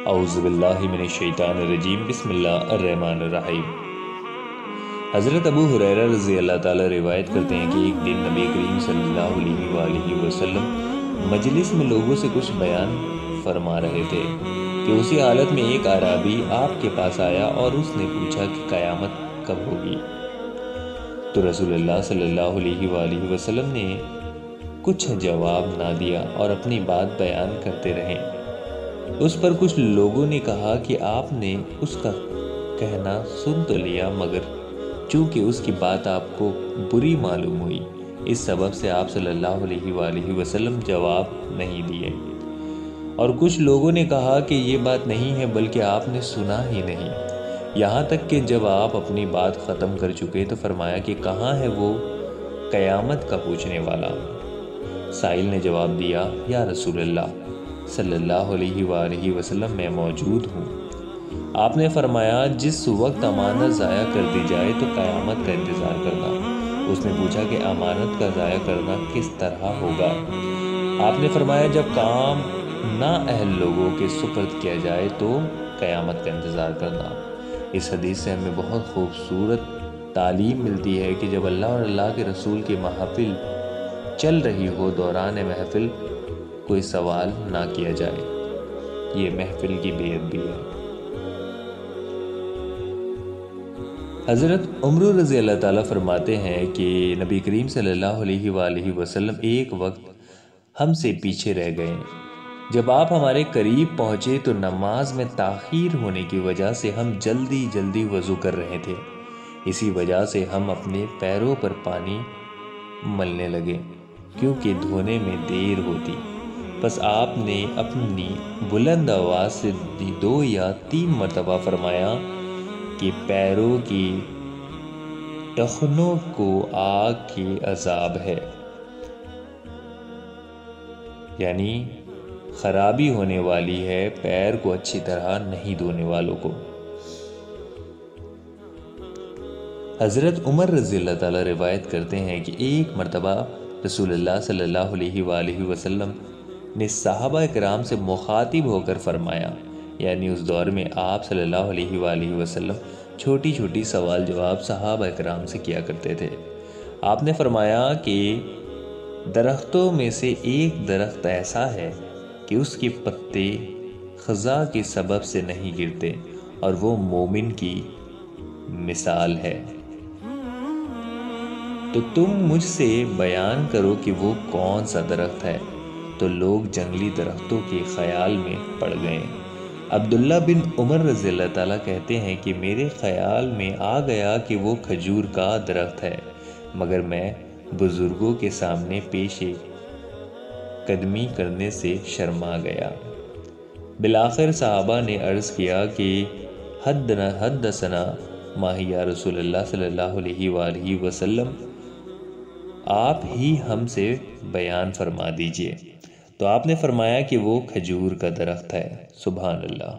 اعوذ باللہ من الشیطان الرجیم، بسم اللہ الرحمن الرحیم۔ حضرت ابو ہریرہ رضی اللہ تعالی روایت کرتے ہیں کہ ایک دن نبی کریم صلی اللہ علیہ وآلہ وسلم مجلس میں لوگوں سے کچھ بیان فرما رہے تھے کہ اسی حالت میں ایک اعرابی آپ کے پاس آیا اور اس نے پوچھا کہ قیامت کب ہوگی؟ تو رسول اللہ صلی اللہ علیہ وآلہ وسلم نے کچھ جواب نہ دیا اور اپنی بات بیان کرتے رہے۔ اس پر کچھ لوگوں نے کہا کہ آپ نے اس کا کہنا سن تو لیا، مگر چونکہ اس کی بات آپ کو بری معلوم ہوئی، اس سبب سے آپ صلی اللہ علیہ وآلہ وسلم جواب نہیں دیے۔ اور کچھ لوگوں نے کہا کہ یہ بات نہیں ہے بلکہ آپ نے سنا ہی نہیں، یہاں تک کہ جب آپ اپنی بات ختم کر چکے تو فرمایا کہ کہاں ہے وہ قیامت کا پوچھنے والا؟ سائل نے جواب دیا، یا رسول اللہ صلی اللہ علیہ وآلہ وسلم، میں موجود ہوں۔ آپ نے فرمایا، جس وقت امانت ضائع کر دی جائے تو قیامت کا انتظار کرنا۔ اس نے پوچھا کہ امانت کا ضائع کرنا کس طرح ہوگا؟ آپ نے فرمایا، جب کام نااہل لوگوں کے سپرد کیا جائے تو قیامت کا انتظار کرنا۔ اس حدیث سے ہمیں بہت خوبصورت تعلیم ملتی ہے کہ جب اللہ اور اللہ کے رسول کی محفل چل رہی ہو، دوران محفل کوئی سوال نہ کیا جائے، یہ محفل کی بے ادبی ہے۔ حضرت عمر رضی اللہ تعالیٰ فرماتے ہیں کہ نبی کریم صلی اللہ علیہ وآلہ وسلم ایک وقت ہم سے پیچھے رہ گئے۔ جب آپ ہمارے قریب پہنچے تو نماز میں تاخیر ہونے کی وجہ سے ہم جلدی جلدی وضو کر رہے تھے، اسی وجہ سے ہم اپنے پیروں پر پانی ملنے لگے کیونکہ دھونے میں دیر ہوتی۔ بس آپ نے اپنی بلند آواز سے 2 یا 3 مرتبہ فرمایا کہ پیروں کی ٹخنوں کو آگ کی عذاب ہے، یعنی خرابی ہونے والی ہے پیر کو اچھی طرح نہیں دھونے والوں کو۔ حضرت عمر رضی اللہ تعالیٰ روایت کرتے ہیں کہ ایک مرتبہ رسول اللہ صلی اللہ علیہ وآلہ وسلم نے صحابہ کرام سے مخاطب ہو کر فرمایا، یعنی اس دور میں آپ صلی اللہ علیہ وآلہ وسلم چھوٹی چھوٹی سوال جواب صحابہ کرام سے کیا کرتے تھے۔ آپ نے فرمایا کہ درختوں میں سے ایک درخت ایسا ہے کہ اس کے پتے خزاں کے سبب سے نہیں گرتے، اور وہ مومن کی مثال ہے۔ تو تم مجھ سے بیان کرو کہ وہ کون سا درخت ہے؟ تو لوگ جنگلی درختوں کے خیال میں پڑ گئے۔ عبداللہ بن عمر رضی اللہ تعالیٰ کہتے ہیں کہ میرے خیال میں آ گیا کہ وہ کھجور کا درخت ہے، مگر میں بزرگوں کے سامنے پیش قدمی کرنے سے شرما گیا۔ بالآخر صحابہ نے عرض کیا کہ حدثنا ماہی رسول اللہ صلی اللہ علیہ وآلہ وسلم، آپ ہی ہم سے بیان فرما دیجئے۔ تو آپ نے فرمایا کہ وہ کھجور کا درخت ہے۔ سبحان اللہ۔